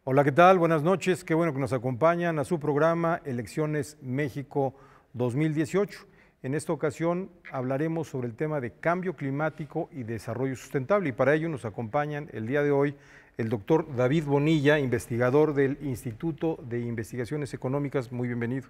Hola, ¿qué tal? Buenas noches. Qué bueno que nos acompañan a su programa Elecciones México 2018. En esta ocasión hablaremos sobre el tema de cambio climático y desarrollo sustentable y para ello nos acompañan el día de hoy el doctor David Bonilla, investigador del Instituto de Investigaciones Económicas. Muy bienvenido.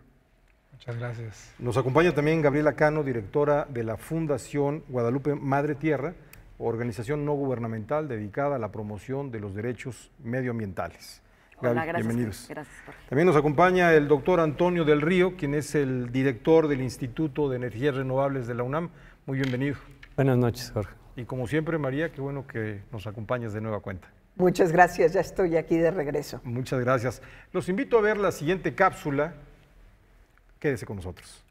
Muchas gracias. Nos acompaña también Gabriela Cano, directora de la Fundación Guadalupe Madre Tierra, organización no gubernamental dedicada a la promoción de los derechos medioambientales. Hola, Gaby, gracias. bienvenidos. Gracias, Jorge. También nos acompaña el doctor Antonio del Río, quien es el director del Instituto de Energías Renovables de la UNAM. Muy bienvenido. Buenas noches, Jorge. Y como siempre, María, qué bueno que nos acompañes de nueva cuenta. Muchas gracias, ya estoy aquí de regreso. Muchas gracias. Los invito a ver la siguiente cápsula. Quédese con nosotros.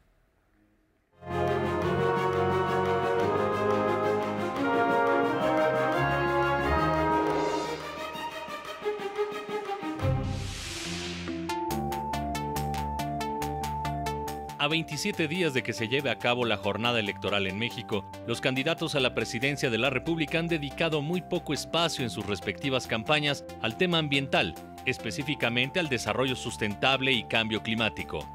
A 27 días de que se lleve a cabo la jornada electoral en México, los candidatos a la presidencia de la República han dedicado muy poco espacio en sus respectivas campañas al tema ambiental, específicamente al desarrollo sustentable y cambio climático.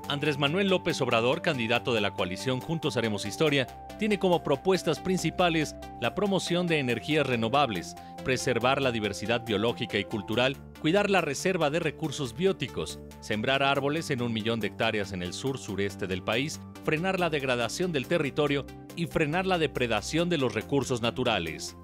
Andrés Manuel López Obrador, candidato de la coalición Juntos Haremos Historia, tiene como propuestas principales la promoción de energías renovables, preservar la diversidad biológica y cultural, cuidar la reserva de recursos bióticos, sembrar árboles en 1 millón de hectáreas en el sur-sureste del país, frenar la degradación del territorio y frenar la depredación de los recursos naturales.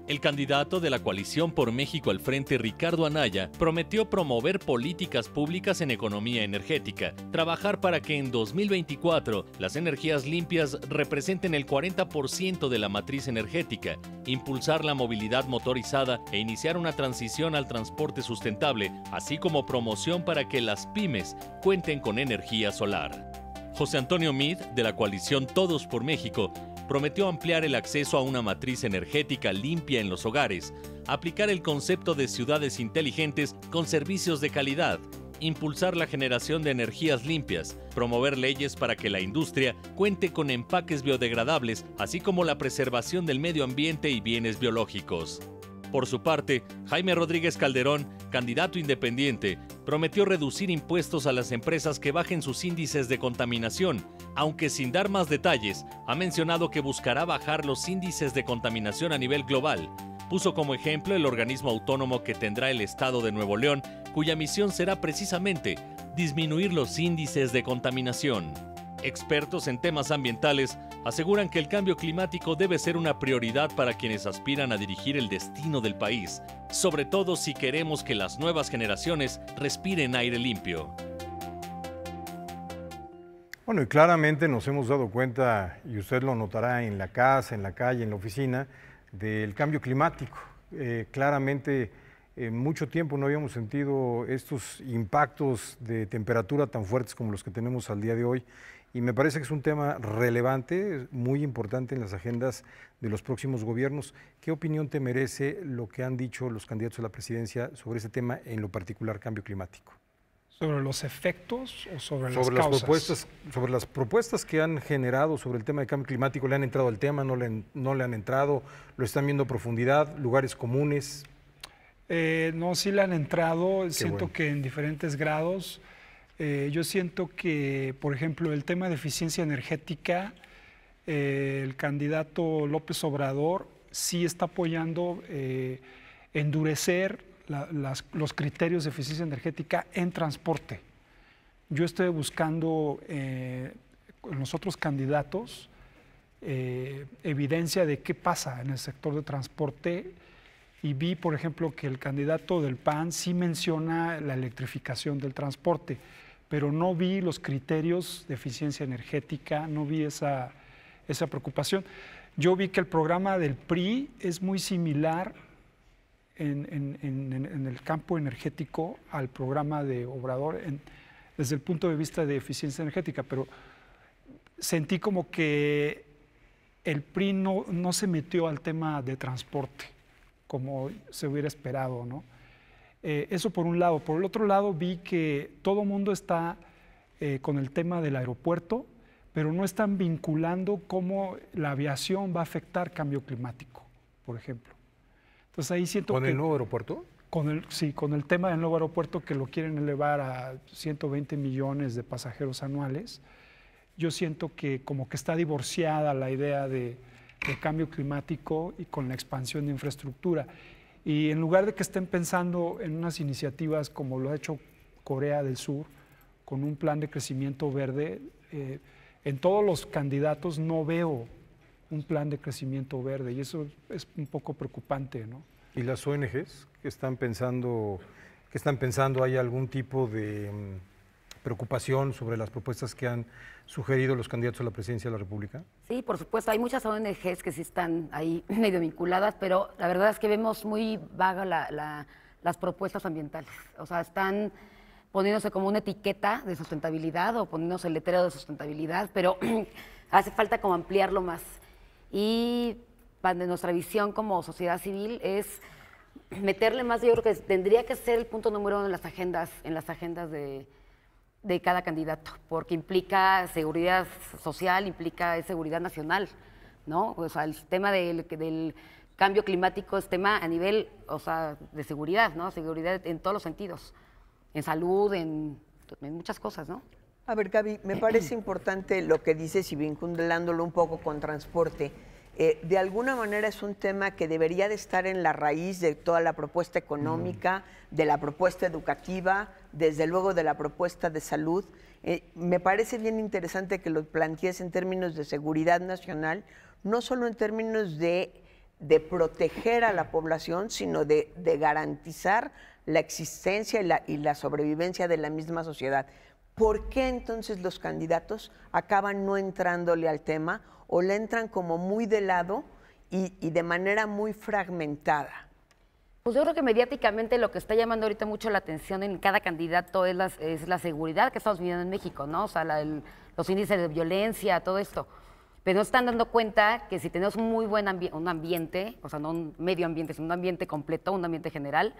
El candidato de la coalición por México al frente, Ricardo Anaya, prometió promover políticas públicas en economía energética, trabajar para que en 2024 las energías limpias representen el 40% de la matriz energética, impulsar la movilidad motorizada e iniciar una transición al transporte sustentable, así como promoción para que las pymes cuenten con energía solar. José Antonio Meade, de la coalición Todos por México, prometió ampliar el acceso a una matriz energética limpia en los hogares, aplicar el concepto de ciudades inteligentes con servicios de calidad, impulsar la generación de energías limpias, promover leyes para que la industria cuente con empaques biodegradables, así como la preservación del medio ambiente y bienes biológicos. Por su parte, Jaime Rodríguez Calderón, candidato independiente, prometió reducir impuestos a las empresas que bajen sus índices de contaminación, aunque sin dar más detalles, ha mencionado que buscará bajar los índices de contaminación a nivel global. Puso como ejemplo el organismo autónomo que tendrá el estado de Nuevo León, cuya misión será precisamente disminuir los índices de contaminación. Expertos en temas ambientales aseguran que el cambio climático debe ser una prioridad para quienes aspiran a dirigir el destino del país, sobre todo si queremos que las nuevas generaciones respiren aire limpio. Bueno, y claramente nos hemos dado cuenta, y usted lo notará en la casa, en la calle, en la oficina, del cambio climático. Claramente, en mucho tiempo no habíamos sentido estos impactos de temperatura tan fuertes como los que tenemos al día de hoy. Y me parece que es un tema relevante, muy importante en las agendas de los próximos gobiernos. ¿Qué opinión te merece lo que han dicho los candidatos a la presidencia sobre este tema, en lo particular cambio climático? ¿Sobre los efectos o sobre las causas? Sobre las propuestas que han generado sobre el tema de cambio climático. ¿Le han entrado al tema? ¿No le han entrado? ¿Lo están viendo a profundidad? ¿Lugares comunes? No, sí le han entrado. Siento bueno. que en diferentes grados. Yo siento que, por ejemplo, el tema de eficiencia energética, el candidato López Obrador sí está apoyando endurecer los criterios de eficiencia energética en transporte. Yo estoy buscando en los otros candidatos evidencia de qué pasa en el sector de transporte y vi, por ejemplo, que el candidato del PAN sí menciona la electrificación del transporte, pero no vi los criterios de eficiencia energética, no vi esa preocupación. Yo vi que el programa del PRI es muy similar en el campo energético al programa de Obrador desde el punto de vista de eficiencia energética, pero sentí como que el PRI no se metió al tema de transporte como se hubiera esperado, ¿no? Eso por un lado. Por el otro lado vi que todo el mundo está con el tema del aeropuerto, pero no están vinculando cómo la aviación va a afectar cambio climático, por ejemplo. Entonces ahí siento ¿Con que... el nuevo aeropuerto? con el tema del nuevo aeropuerto que lo quieren elevar a 120 millones de pasajeros anuales, yo siento que como que está divorciada la idea de cambio climático y con la expansión de infraestructura. Y en lugar de que estén pensando en unas iniciativas como lo ha hecho Corea del Sur, con un plan de crecimiento verde, en todos los candidatos no veo un plan de crecimiento verde y eso es un poco preocupante, ¿no? ¿Y las ONGs que están pensando, hay algún tipo de preocupación sobre las propuestas que han sugerido los candidatos a la presidencia de la República? Sí, por supuesto, hay muchas ONGs que sí están ahí medio vinculadas, pero la verdad es que vemos muy vaga las propuestas ambientales. O sea, están poniéndose como una etiqueta de sustentabilidad o poniéndose el letrero de sustentabilidad, pero hace falta como ampliarlo más. Y de nuestra visión como sociedad civil es meterle más, yo creo que tendría que ser el punto número 1 en las agendas de cada candidato, porque implica seguridad social, implica seguridad nacional, ¿no? O sea, el tema del cambio climático es tema a nivel, o sea, de seguridad, ¿no? Seguridad en todos los sentidos, en salud, en muchas cosas, ¿no? A ver, Gaby, me parece importante lo que dices y vinculándolo un poco con transporte. De alguna manera es un tema que debería de estar en la raíz de toda la propuesta económica, de la propuesta educativa, desde luego de la propuesta de salud. Me parece bien interesante que lo plantees en términos de seguridad nacional, no solo en términos de proteger a la población, sino de garantizar la existencia y la sobrevivencia de la misma sociedad. ¿Por qué entonces los candidatos acaban no entrándole al tema o le entran como muy de lado y de manera muy fragmentada? Pues yo creo que mediáticamente lo que está llamando ahorita mucho la atención en cada candidato es la seguridad que estamos viviendo en México, ¿no? O sea, los índices de violencia, todo esto. Pero no están dando cuenta que si tenemos un muy buen un ambiente, o sea, no un medio ambiente, sino un ambiente completo, un ambiente general,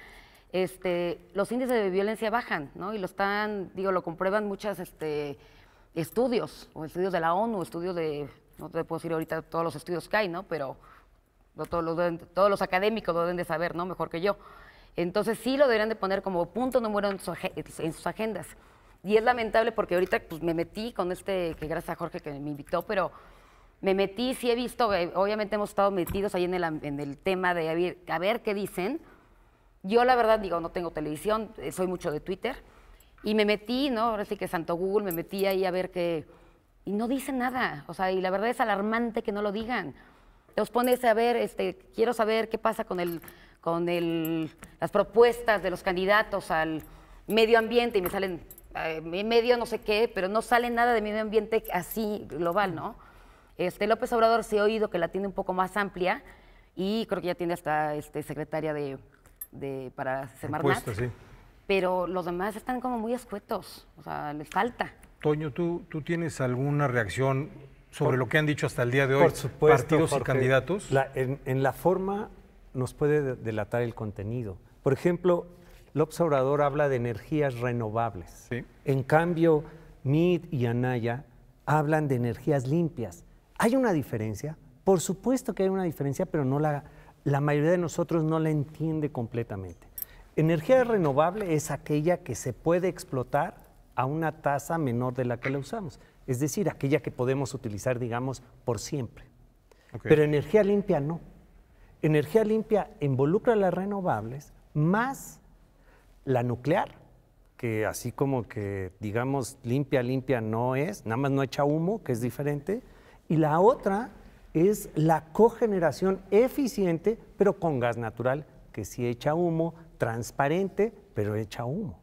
los índices de violencia bajan, ¿no? Y lo comprueban muchos estudios, o estudios de la ONU, estudios no te puedo decir ahorita todos los estudios que hay, ¿no? Pero todos los académicos lo deben de saber, ¿no? Mejor que yo. Entonces sí lo deberían de poner como punto número en sus agendas. Y es lamentable porque ahorita pues, me metí con que gracias a Jorge que me invitó, pero me metí, sí he visto, obviamente hemos estado metidos ahí en el tema de a ver qué dicen. Yo la verdad digo, no tengo televisión, soy mucho de Twitter, y me metí, ¿no? Ahora sí que santo Google, me metí ahí a ver qué, y no dicen nada, o sea, y la verdad es alarmante que no lo digan. Los pones a ver, quiero saber qué pasa con las propuestas de los candidatos al medio ambiente, y me salen medio no sé qué, pero no sale nada de medio ambiente así global, ¿no? López Obrador sí he oído que la tiene un poco más amplia, y creo que ya tiene hasta secretaria para Semarnat, sí. Pero los demás están como muy escuetos, o sea, les falta. Toño, ¿tú tienes alguna reacción sobre lo que han dicho hasta el día de hoy por supuesto, partidos Jorge, y candidatos? En la forma nos puede delatar el contenido. Por ejemplo, López Obrador habla de energías renovables. Sí. En cambio, Mid y Anaya hablan de energías limpias. ¿Hay una diferencia? Por supuesto que hay una diferencia, pero no la mayoría de nosotros no la entiende completamente. Energía renovable es aquella que se puede explotar a una tasa menor de la que la usamos, es decir, aquella que podemos utilizar, digamos, por siempre. Okay. Pero energía limpia no. Energía limpia involucra las renovables más la nuclear, que así como que, digamos, limpia no es, nada más no echa humo, que es diferente, y la otra es la cogeneración eficiente, pero con gas natural, que sí echa humo, transparente, pero echa humo.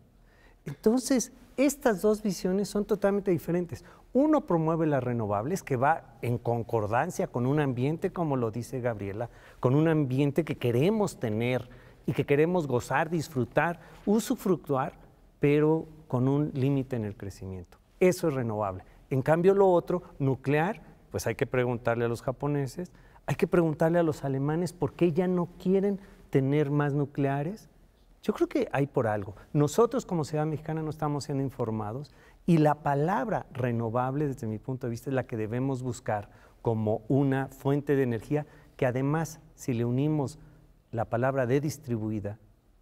Entonces, estas dos visiones son totalmente diferentes. Uno promueve las renovables, que va en concordancia con un ambiente, como lo dice Gabriela, con un ambiente que queremos tener y que queremos gozar, disfrutar, usufructuar, pero con un límite en el crecimiento. Eso es renovable. En cambio, lo otro, nuclear, pues hay que preguntarle a los japoneses, hay que preguntarle a los alemanes por qué ya no quieren tener más nucleares. Yo creo que hay por algo. Nosotros como sociedad mexicana no estamos siendo informados y la palabra renovable, desde mi punto de vista, es la que debemos buscar como una fuente de energía que además, si le unimos la palabra de distribuida,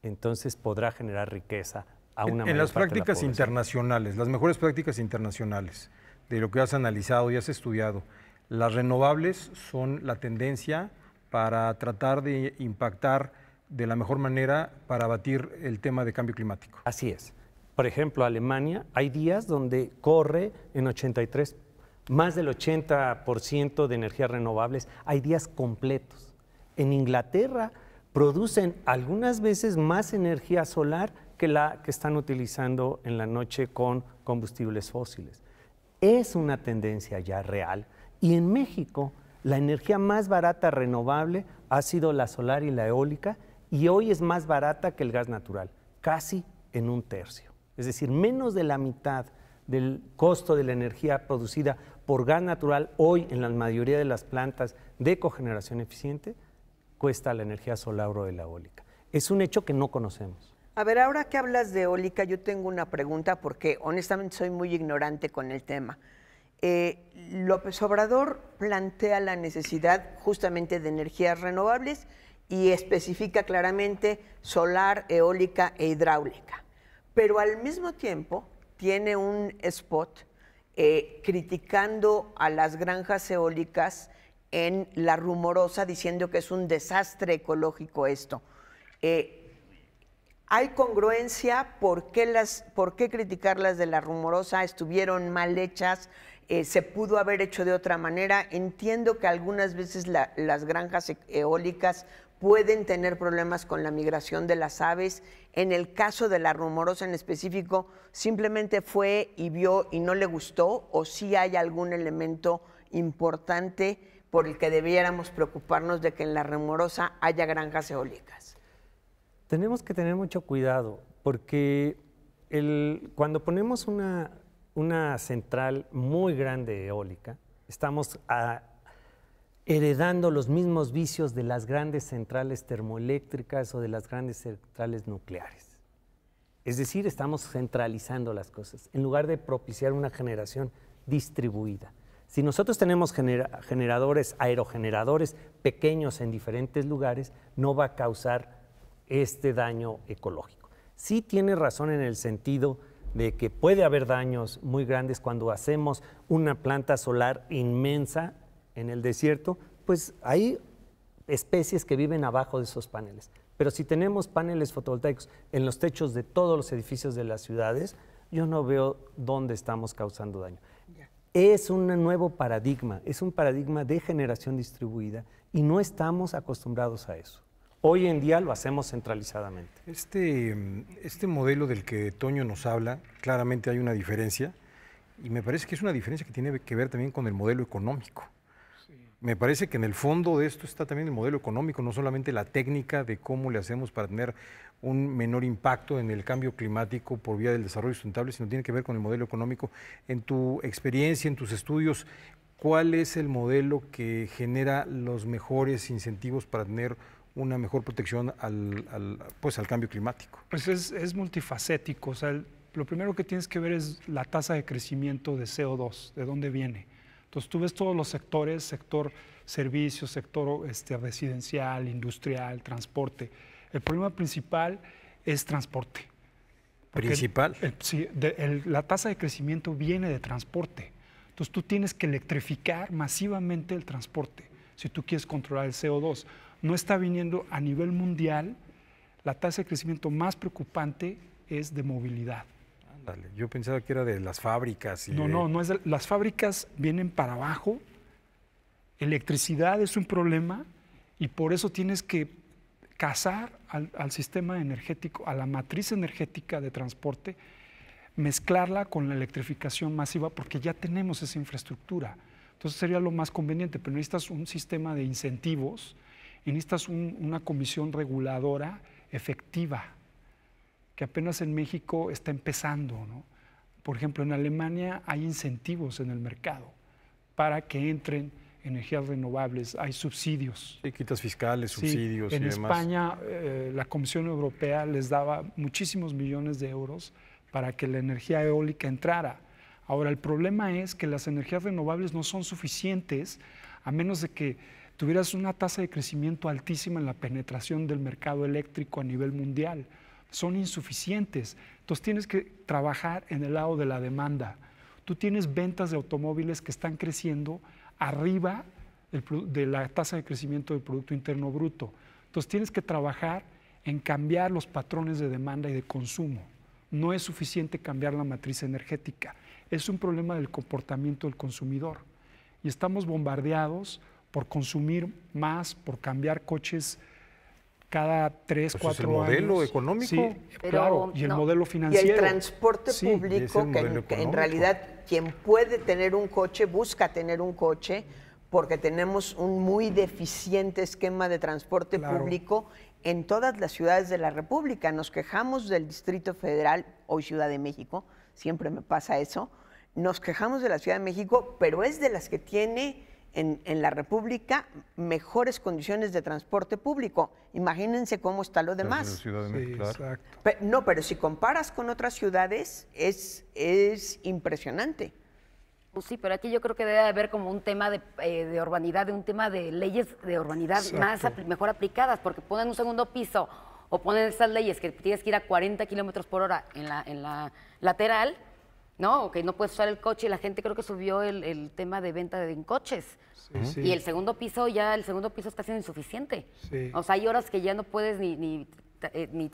entonces podrá generar riqueza a una En mayor las parte de la prácticas población. internacionales, las mejores prácticas internacionales, de lo que has analizado y has estudiado, las renovables son la tendencia para tratar de impactar de la mejor manera para abatir el tema de cambio climático. Así es. Por ejemplo, Alemania, hay días donde corre en 83, más del 80% de energías renovables, hay días completos. En Inglaterra producen algunas veces más energía solar que la que están utilizando en la noche con combustibles fósiles. Es una tendencia ya real. Y en México, la energía más barata renovable ha sido la solar y la eólica, y hoy es más barata que el gas natural, casi en un tercio. Es decir, menos de la mitad del costo de la energía producida por gas natural hoy en la mayoría de las plantas de cogeneración eficiente cuesta la energía solar o de la eólica. Es un hecho que no conocemos. A ver, ahora que hablas de eólica, yo tengo una pregunta porque honestamente soy muy ignorante con el tema. López Obrador plantea la necesidad justamente de energías renovables y especifica claramente solar, eólica e hidráulica. Pero al mismo tiempo tiene un spot criticando a las granjas eólicas en La Rumorosa, diciendo que es un desastre ecológico esto. ¿Hay congruencia? ¿Por qué criticar las de La Rumorosa? ¿Estuvieron mal hechas? ¿Se pudo haber hecho de otra manera? Entiendo que algunas veces las granjas eólicas pueden tener problemas con la migración de las aves. En el caso de La Rumorosa en específico, ¿simplemente fue y vio y no le gustó? ¿O sí hay algún elemento importante por el que debiéramos preocuparnos de que en La Rumorosa haya granjas eólicas? Tenemos que tener mucho cuidado porque cuando ponemos una central muy grande eólica, estamos heredando los mismos vicios de las grandes centrales termoeléctricas o de las grandes centrales nucleares. Es decir, estamos centralizando las cosas en lugar de propiciar una generación distribuida. Si nosotros tenemos generadores, aerogeneradores pequeños en diferentes lugares, no va a causar este daño ecológico. Sí tiene razón en el sentido de que puede haber daños muy grandes cuando hacemos una planta solar inmensa en el desierto, pues hay especies que viven abajo de esos paneles. Pero si tenemos paneles fotovoltaicos en los techos de todos los edificios de las ciudades, yo no veo dónde estamos causando daño. Es un nuevo paradigma, es un paradigma de generación distribuida y no estamos acostumbrados a eso. Hoy en día lo hacemos centralizadamente. Este modelo del que Toño nos habla, claramente hay una diferencia, y me parece que es una diferencia que tiene que ver también con el modelo económico. Me parece que en el fondo de esto está también el modelo económico, no solamente la técnica de cómo le hacemos para tener un menor impacto en el cambio climático por vía del desarrollo sustentable, sino tiene que ver con el modelo económico. En tu experiencia, en tus estudios, ¿cuál es el modelo que genera los mejores incentivos para tener una mejor protección al cambio climático? Pues es multifacético. O sea, lo primero que tienes que ver es la tasa de crecimiento de CO2, de dónde viene. Entonces tú ves todos los sectores, sector servicios, sector residencial, industrial, transporte. El problema principal es transporte. ¿Principal? Sí, la tasa de crecimiento viene de transporte. Entonces tú tienes que electrificar masivamente el transporte si tú quieres controlar el CO2. No está viniendo a nivel mundial, la tasa de crecimiento más preocupante es de movilidad. Ándale, yo pensaba que era de las fábricas. No es las fábricas vienen para abajo, electricidad es un problema y por eso tienes que casar al sistema energético, a la matriz energética de transporte, mezclarla con la electrificación masiva porque ya tenemos esa infraestructura. Entonces sería lo más conveniente, pero necesitas un sistema de incentivos y necesitas una comisión reguladora efectiva, que apenas en México está empezando, ¿no? Por ejemplo, en Alemania hay incentivos en el mercado para que entren energías renovables, hay subsidios. Sí, quitas fiscales, subsidios en y demás. España, la Comisión Europea les daba muchísimos millones de euros para que la energía eólica entrara. Ahora, el problema es que las energías renovables no son suficientes a menos de que tuvieras una tasa de crecimiento altísima en la penetración del mercado eléctrico a nivel mundial. Son insuficientes. Entonces tienes que trabajar en el lado de la demanda. Tú tienes ventas de automóviles que están creciendo arriba de la tasa de crecimiento del Producto Interno Bruto. Entonces tienes que trabajar en cambiar los patrones de demanda y de consumo. No es suficiente cambiar la matriz energética. Es un problema del comportamiento del consumidor. Y estamos bombardeados por consumir más, por cambiar coches cada 3, 4 años. ¿Es el modelo económico? Sí, Pero claro, y el no. modelo Y financiero. el transporte Sí, público, y es el modelo que en económico. realidad quien puede tener un coche, busca tener un coche, porque tenemos un muy deficiente esquema de transporte Claro. público en todas las ciudades de la República. Nos quejamos del Distrito Federal, hoy Ciudad de México, siempre me pasa eso, nos quejamos de la Ciudad de México, pero es de las que tiene en la República mejores condiciones de transporte público. Imagínense cómo está lo La demás. Ciudad de Sí, México, claro. exacto. No, pero si comparas con otras ciudades, es impresionante. Pues sí, pero aquí yo creo que debe haber como un tema de urbanidad, un tema de leyes de urbanidad mejor aplicadas, porque ponen un segundo piso o ponen estas leyes que tienes que ir a 40 kilómetros por hora en la lateral, ¿no? O que no puedes usar el coche, y la gente creo que subió el tema de venta en coches. Sí. Y el segundo piso está siendo insuficiente. Sí. O sea, hay horas que ya no puedes ni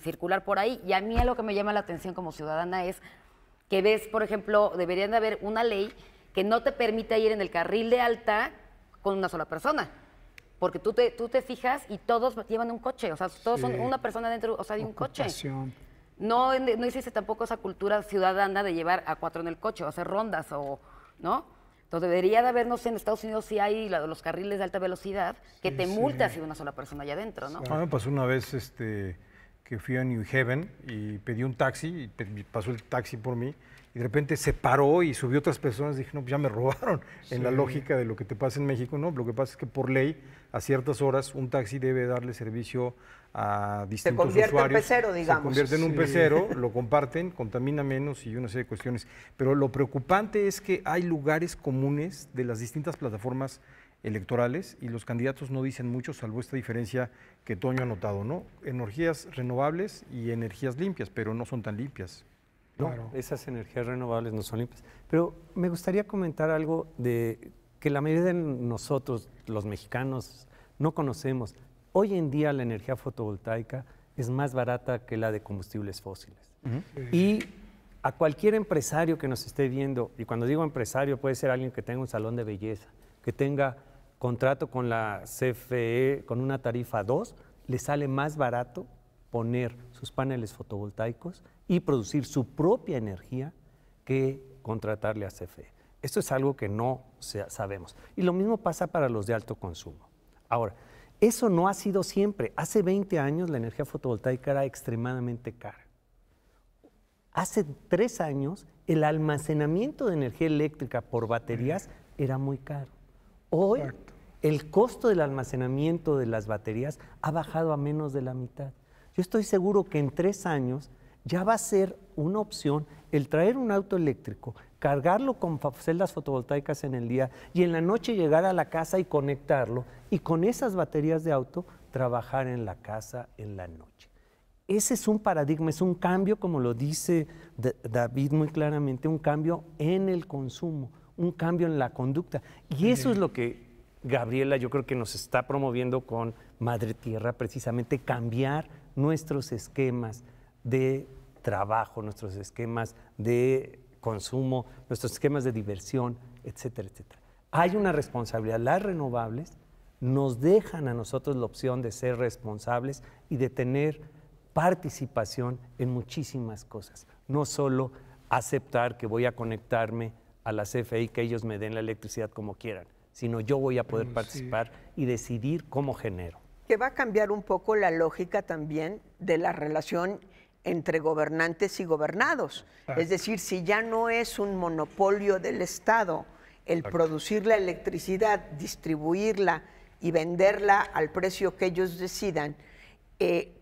circular por ahí. Y a mí algo que me llama la atención como ciudadana es que ves, por ejemplo, deberían de haber una ley que no te permite ir en el carril de alta con una sola persona. Porque tú te fijas y todos llevan un coche, o sea, todos son una persona dentro, o sea, de un coche. Ocupación. No existe tampoco esa cultura ciudadana de llevar a 4 en el coche o hacer rondas, ¿no? Entonces debería de haber, no sé, en Estados Unidos sí hay los carriles de alta velocidad que te multas si hay una sola persona allá adentro, ¿no? A mí me pasó una vez que fui a New Haven y pedí un taxi, y pasó el taxi por mí, y de repente se paró y subió otras personas. Dije, no, pues ya me robaron. En la lógica de lo que te pasa en México, no. Lo que pasa es que por ley, a ciertas horas, un taxi debe darle servicio a distintos usuarios. Se convierte en pecero, digamos. Se convierte en un pecero, lo comparten, contamina menos y una serie de cuestiones. Pero lo preocupante es que hay lugares comunes de las distintas plataformas electorales y los candidatos no dicen mucho, salvo esta diferencia que Toño ha notado, ¿no? Energías renovables y energías limpias, pero no son tan limpias. No, Claro. esas energías renovables no son limpias. Pero me gustaría comentar algo de que la mayoría de nosotros, los mexicanos, no conocemos. Hoy en día la energía fotovoltaica es más barata que la de combustibles fósiles. Y a cualquier empresario que nos esté viendo, y cuando digo empresario puede ser alguien que tenga un salón de belleza, que tenga contrato con la CFE con una tarifa 2, le sale más barato poner sus paneles fotovoltaicos y producir su propia energía que contratarle a CFE. Esto es algo que no sabemos. Y lo mismo pasa para los de alto consumo. Ahora, eso no ha sido siempre. Hace 20 años la energía fotovoltaica era extremadamente cara. Hace 3 años el almacenamiento de energía eléctrica por baterías era muy caro. Hoy el costo del almacenamiento de las baterías ha bajado a menos de la mitad. Yo estoy seguro que en 3 años ya va a ser una opción el traer un auto eléctrico, cargarlo con celdas fotovoltaicas en el día y en la noche llegar a la casa y conectarlo y con esas baterías de auto trabajar en la casa en la noche. Ese es un paradigma, es un cambio, como lo dice David muy claramente, un cambio en el consumo, un cambio en la conducta. Y eso es lo que Gabriela yo creo que nos está promoviendo con Madre Tierra, precisamente cambiar nuestros esquemas de trabajo, nuestros esquemas de consumo, nuestros esquemas de diversión, etcétera, etcétera. Hay una responsabilidad. Las renovables nos dejan a nosotros la opción de ser responsables y de tener participación en muchísimas cosas. No solo aceptar que voy a conectarme a la CFE y que ellos me den la electricidad como quieran, sino yo voy a poder participar y decidir cómo genero. Que va a cambiar un poco la lógica también de la relación entre gobernantes y gobernados. Es decir, si ya no es un monopolio del Estado el producir la electricidad, distribuirla y venderla al precio que ellos decidan,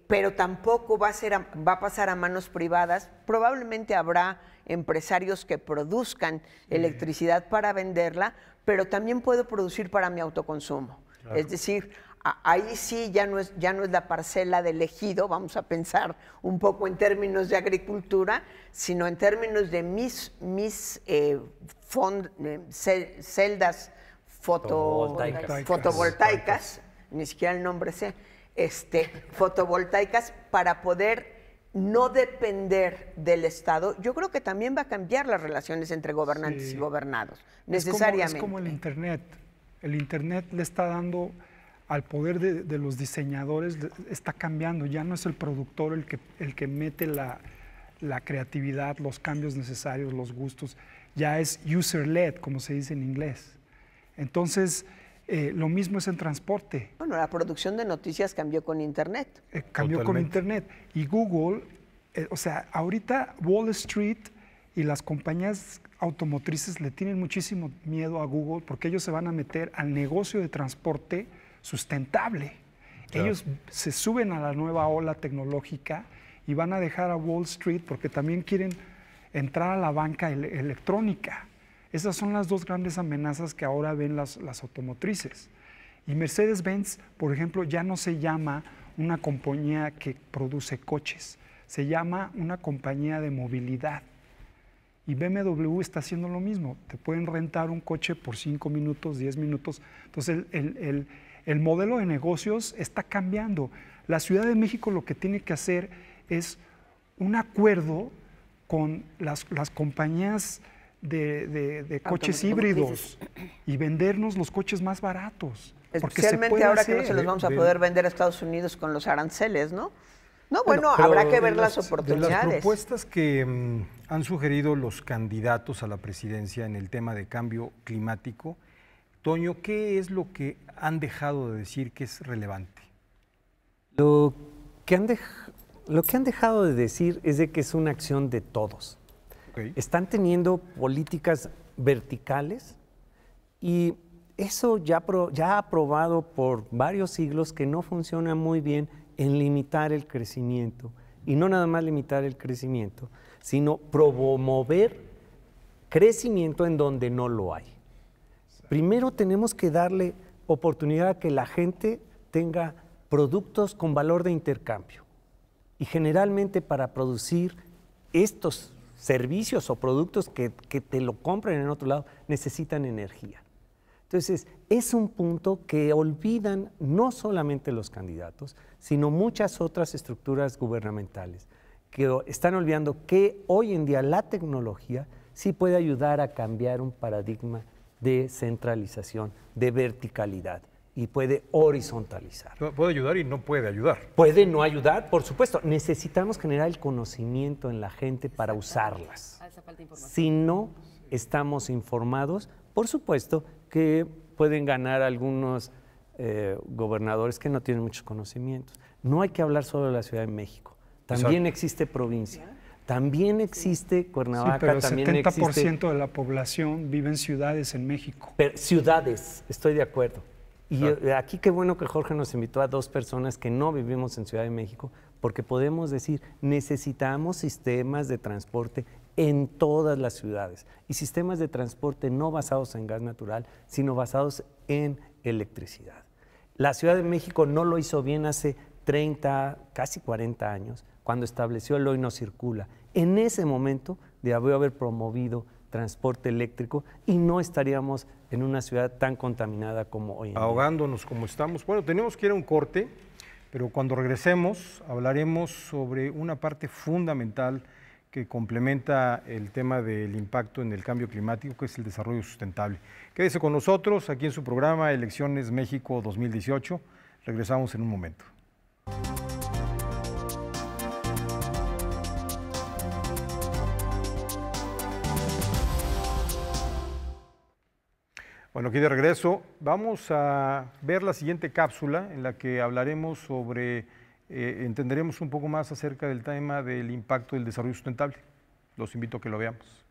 pero tampoco va a pasar a manos privadas. Probablemente habrá empresarios que produzcan electricidad para venderla, pero también puedo producir para mi autoconsumo. Claro. Es decir, ahí sí ya no es la parcela del ejido, vamos a pensar un poco en términos de agricultura, sino en términos de mis celdas fotovoltaicas, ni siquiera el nombre sé, fotovoltaicas, para poder no depender del Estado. Yo creo que también va a cambiar las relaciones entre gobernantes y gobernados, necesariamente. Es como el Internet. El Internet le está dando al poder de los diseñadores, está cambiando. Ya no es el productor el que mete la creatividad, los cambios necesarios, los gustos. Ya es user-led, como se dice en inglés. Entonces, lo mismo es en transporte. Bueno, la producción de noticias cambió con Internet. Cambió con Internet. Y Google, o sea, ahorita Wall Street y las compañías automotrices le tienen muchísimo miedo a Google porque ellos se van a meter al negocio de transporte sustentable. Claro. Ellos se suben a la nueva ola tecnológica y van a dejar a Wall Street porque también quieren entrar a la banca electrónica. Esas son las dos grandes amenazas que ahora ven las automotrices. Y Mercedes-Benz, por ejemplo, ya no se llama una compañía que produce coches, se llama una compañía de movilidad. Y BMW está haciendo lo mismo. Te pueden rentar un coche por 5 minutos, 10 minutos. Entonces, el modelo de negocios está cambiando. La Ciudad de México lo que tiene que hacer es un acuerdo con las compañías de coches híbridos y vendernos los coches más baratos. Especialmente ahora que no se los vamos a poder vender a Estados Unidos con los aranceles, ¿no? No, bueno, habrá que ver las oportunidades. De las propuestas que han sugerido los candidatos a la presidencia en el tema de cambio climático, Toño, ¿qué es lo que han dejado de decir que es relevante? Lo que han dejado de decir es de que es una acción de todos. Okay. Están teniendo políticas verticales y eso ya ha probado por varios siglos que no funciona muy bien en limitar el crecimiento. Y no nada más limitar el crecimiento, sino promover crecimiento en donde no lo hay. Primero tenemos que darle oportunidad a que la gente tenga productos con valor de intercambio. Y generalmente para producir estos servicios o productos que te lo compren en otro lado, necesitan energía. Entonces, es un punto que olvidan no solamente los candidatos, sino muchas otras estructuras gubernamentales, que están olvidando que hoy en día la tecnología sí puede ayudar a cambiar un paradigma de centralización, de verticalidad, y puede horizontalizar. Puede ayudar y no puede ayudar. Puede no ayudar, por supuesto. Necesitamos generar el conocimiento en la gente para usarlas. Si no estamos informados, por supuesto que pueden ganar algunos gobernadores que no tienen muchos conocimientos. No hay que hablar solo de la Ciudad de México. También existe provincia. También existe Cuernavaca. Sí, pero el también 70% de la población vive en ciudades en México. Pero, ciudades, estoy de acuerdo. Y aquí qué bueno que Jorge nos invitó a dos personas que no vivimos en Ciudad de México, porque podemos decir, necesitamos sistemas de transporte en todas las ciudades. Y sistemas de transporte no basados en gas natural, sino basados en electricidad. La Ciudad de México no lo hizo bien hace 30, casi 40 años, cuando estableció el Hoy No Circula. En ese momento debió haber promovido transporte eléctrico y no estaríamos en una ciudad tan contaminada como hoy en día. Ahogándonos como estamos. Bueno, tenemos que ir a un corte, pero cuando regresemos hablaremos sobre una parte fundamental que complementa el tema del impacto en el cambio climático, que es el desarrollo sustentable. Quédese con nosotros aquí en su programa Elecciones México 2018. Regresamos en un momento. Bueno, aquí de regreso vamos a ver la siguiente cápsula en la que hablaremos sobre, entenderemos un poco más acerca del tema del impacto del desarrollo sustentable. Los invito a que lo veamos.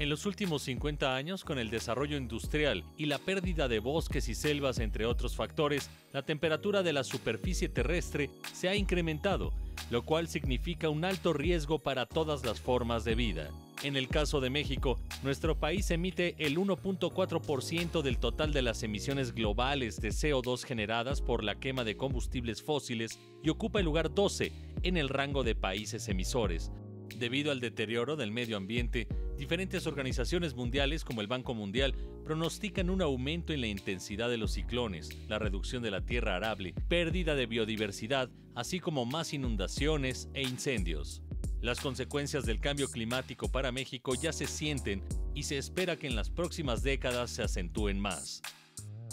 En los últimos 50 años, con el desarrollo industrial y la pérdida de bosques y selvas, entre otros factores, la temperatura de la superficie terrestre se ha incrementado, lo cual significa un alto riesgo para todas las formas de vida. En el caso de México, nuestro país emite el 1.4% del total de las emisiones globales de CO2 generadas por la quema de combustibles fósiles y ocupa el lugar 12 en el rango de países emisores. Debido al deterioro del medio ambiente, diferentes organizaciones mundiales como el Banco Mundial pronostican un aumento en la intensidad de los ciclones, la reducción de la tierra arable, pérdida de biodiversidad, así como más inundaciones e incendios. Las consecuencias del cambio climático para México ya se sienten y se espera que en las próximas décadas se acentúen más.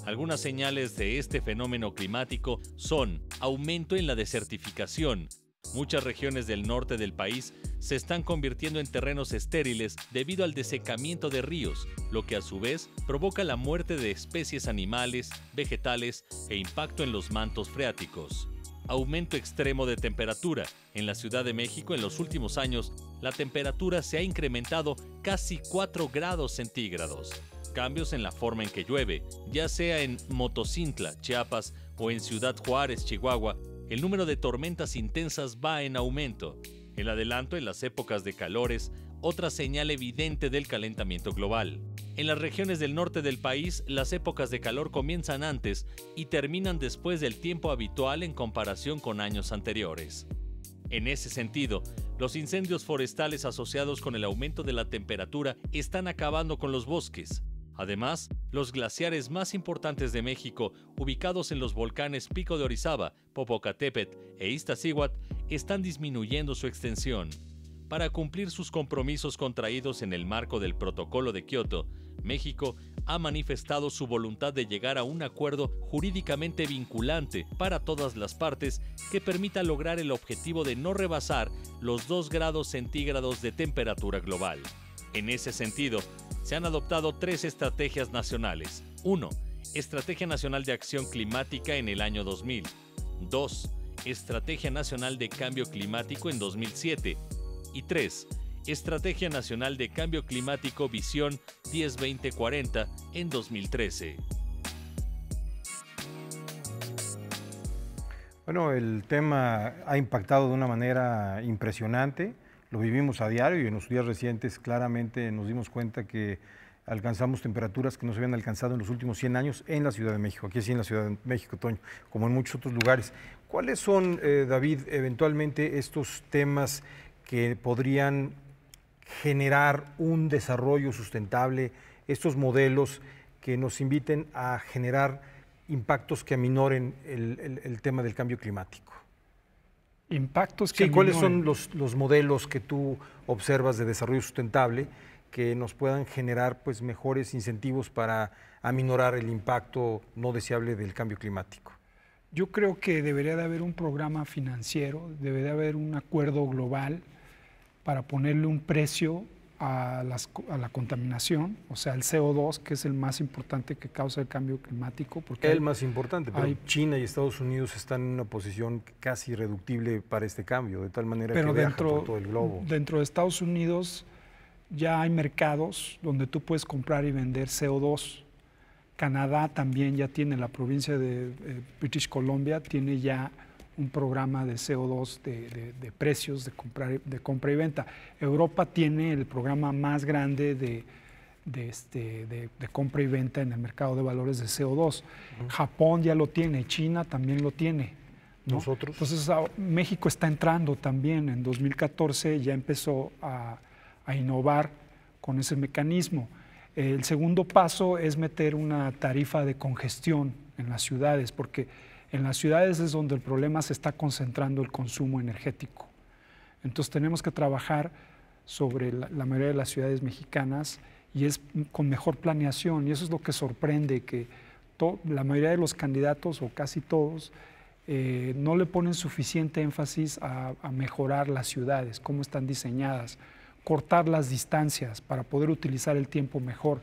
Algunas señales de este fenómeno climático son aumento en la desertificación. Muchas regiones del norte del país se están convirtiendo en terrenos estériles debido al desecamiento de ríos, lo que a su vez provoca la muerte de especies animales, vegetales e impacto en los mantos freáticos. Aumento extremo de temperatura. En la Ciudad de México, en los últimos años, la temperatura se ha incrementado casi 4 grados centígrados. Cambios en la forma en que llueve, ya sea en Motocintla, Chiapas, o en Ciudad Juárez, Chihuahua, el número de tormentas intensas va en aumento. El adelanto en las épocas de calores, otra señal evidente del calentamiento global. En las regiones del norte del país, las épocas de calor comienzan antes y terminan después del tiempo habitual en comparación con años anteriores. En ese sentido, los incendios forestales asociados con el aumento de la temperatura están acabando con los bosques. Además, los glaciares más importantes de México, ubicados en los volcanes Pico de Orizaba, Popocatépetl e Iztaccíhuatl, están disminuyendo su extensión. Para cumplir sus compromisos contraídos en el marco del Protocolo de Kioto, México ha manifestado su voluntad de llegar a un acuerdo jurídicamente vinculante para todas las partes que permita lograr el objetivo de no rebasar los 2 grados centígrados de temperatura global. En ese sentido, se han adoptado 3 estrategias nacionales. 1. Estrategia Nacional de Acción Climática en el año 2000. 2. Estrategia Nacional de Cambio Climático en 2007. Y 3. Estrategia Nacional de Cambio Climático Visión 10-20-40 en 2013. Bueno, el tema ha impactado de una manera impresionante. Lo vivimos a diario y en los días recientes claramente nos dimos cuenta que alcanzamos temperaturas que no se habían alcanzado en los últimos 100 años en la Ciudad de México, aquí sí en la Ciudad de México, Toño, como en muchos otros lugares. ¿Cuáles son, David, eventualmente estos temas que podrían generar un desarrollo sustentable, estos modelos que nos inviten a generar impactos que aminoren el tema del cambio climático? Impactos que sí, ¿cuáles son los modelos que tú observas de desarrollo sustentable que nos puedan generar pues, mejores incentivos para aminorar el impacto no deseable del cambio climático? Yo creo que debería de haber un programa financiero, debería de haber un acuerdo global para ponerle un precio a la contaminación, o sea, el CO2, que es el más importante que causa el cambio climático. Porque el más importante, pero China y Estados Unidos están en una posición casi irreductible para este cambio, de tal manera que viaja por todo el globo. Dentro de Estados Unidos ya hay mercados donde tú puedes comprar y vender CO2. Canadá también ya tiene, la provincia de British Columbia tiene ya un programa de CO2 de precios de compra y venta. Europa tiene el programa más grande de compra y venta en el mercado de valores de CO2. Japón ya lo tiene, China también lo tiene, ¿no? Nosotros. Entonces México está entrando también. En 2014 ya empezó a innovar con ese mecanismo. El segundo paso es meter una tarifa de congestión en las ciudades, porque en las ciudades es donde el problema se está concentrando el consumo energético. Entonces tenemos que trabajar sobre la mayoría de las ciudades mexicanas y es con mejor planeación, y eso es lo que sorprende, que la mayoría de los candidatos o casi todos no le ponen suficiente énfasis a mejorar las ciudades, cómo están diseñadas, cortar las distancias para poder utilizar el tiempo mejor,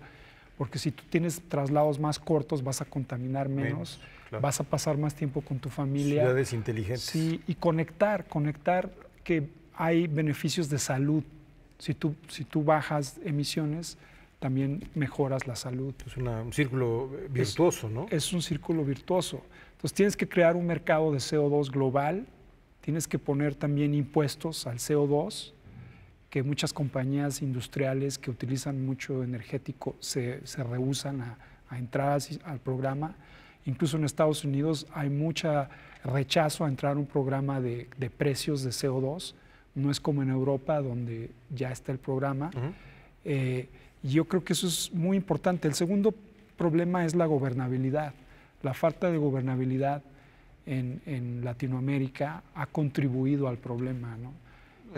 porque si tú tienes traslados más cortos vas a contaminar menos. Claro. Vas a pasar más tiempo con tu familia. Ciudades inteligentes. Sí, y conectar que hay beneficios de salud Si tú bajas emisiones, también mejoras la salud. Es un círculo virtuoso, ¿no? Es un círculo virtuoso. Entonces tienes que crear un mercado de CO2 global, tienes que poner también impuestos al CO2, que muchas compañías industriales que utilizan mucho energético se rehúsan a entrar al programa. Incluso en Estados Unidos hay mucho rechazo a entrar a un programa de precios de CO2. No es como en Europa, donde ya está el programa. Y yo creo que eso es muy importante. El segundo problema es la gobernabilidad. La falta de gobernabilidad en Latinoamérica ha contribuido al problema, ¿no?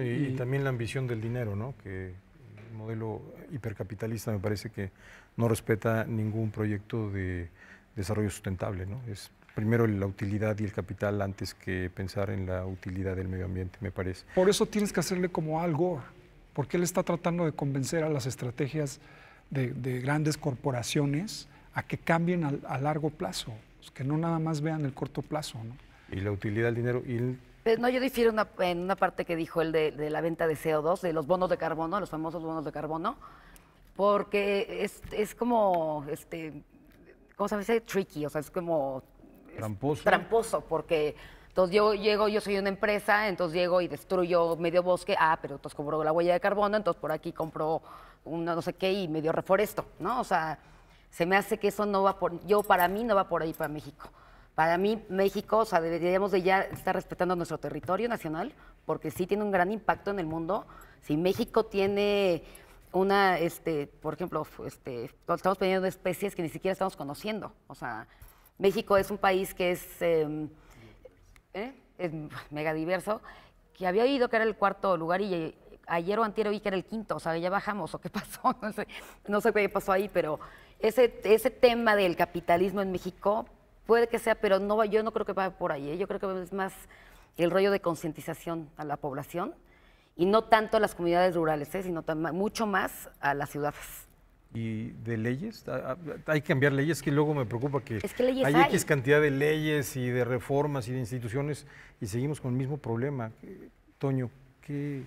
Y también la ambición del dinero, ¿no? Que el modelo hipercapitalista me parece que no respeta ningún proyecto de desarrollo sustentable, ¿no? Es primero la utilidad y el capital antes que pensar en la utilidad del medio ambiente, me parece. Por eso tienes que hacerle como Al Gore, porque él está tratando de convencer a las estrategias de grandes corporaciones a que cambien a largo plazo, que no nada más vean el corto plazo, ¿no? Y la utilidad del dinero y No, yo difiero en una parte que dijo él de la venta de CO2, de los bonos de carbono, los famosos bonos de carbono, porque es como, ¿cómo se dice? Tricky, o sea, es como... tramposo. Tramposo, porque entonces yo soy una empresa, entonces llego y destruyo medio bosque, pero entonces compro la huella de carbono, entonces por aquí compro una no sé qué y medio reforesto, ¿no? O sea, se me hace que eso no va para mí no va por ahí para México. Para mí, México, o sea, deberíamos de ya estar respetando nuestro territorio nacional, porque sí tiene un gran impacto en el mundo. Si México tiene una, por ejemplo, estamos pidiendo especies que ni siquiera estamos conociendo. O sea, México es un país que es mega diverso, que había oído que era el 4º lugar y ayer o antier oí que era el 5º, o sea, ya bajamos, ¿o qué pasó? No sé qué pasó ahí, pero ese tema del capitalismo en México puede que sea, pero yo no creo que vaya por ahí, ¿eh? Yo creo que es más el rollo de concientización a la población y no tanto a las comunidades rurales, sino mucho más a las ciudades. ¿Y de leyes? Hay que cambiar leyes, que luego me preocupa que, hay X cantidad de leyes y de reformas y de instituciones y seguimos con el mismo problema. Toño, ¿qué